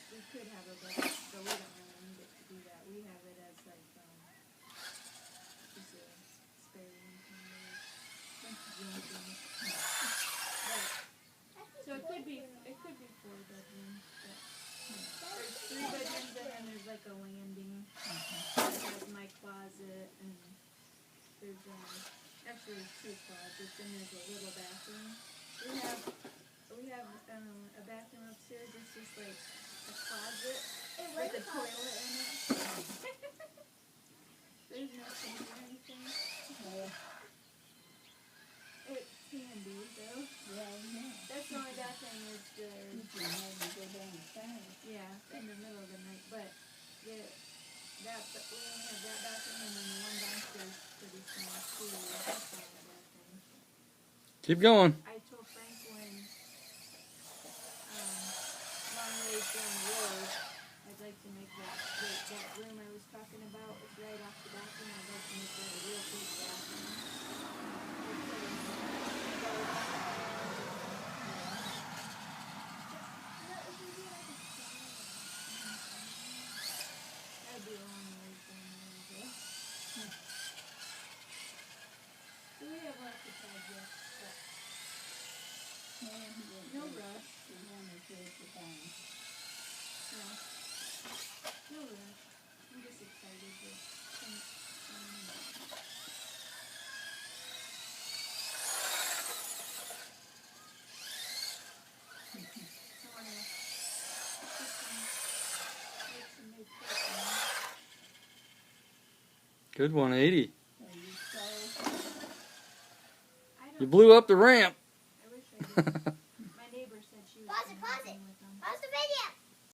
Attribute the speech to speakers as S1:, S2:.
S1: we could have a bedroom, but we don't really need it to do that. We have it as like just a spare room kind of thing. So it could be 4 bedrooms, but there's 3 bedrooms and then there's like a landing. There's my closet and there's actually 2 closets and there's a little bathroom. We have a bathroom upstairs. It's just like a closet with a toilet in it. There's no sink or anything. It's handy though. That's the only bad thing is yeah, in the middle of the night. But we only have that bathroom and then the one downstairs is pretty small too. That's not a bad thing.
S2: Keep going.
S1: I told Franklin long ways down the road, I'd like to make that room I was talking about. It's right off the bathroom. I'd like to make that a real big bathroom. That'd be a long ways down there. So we have lots of projects, but no rush. No rush. I'm just excited to finish. I want to make some new cooking.
S2: Good 180.
S1: I
S2: You
S1: don't
S2: blew up the ramp.
S1: I wish I did. My neighbor said she was
S3: Pause it.
S1: with them.
S3: Pause the video.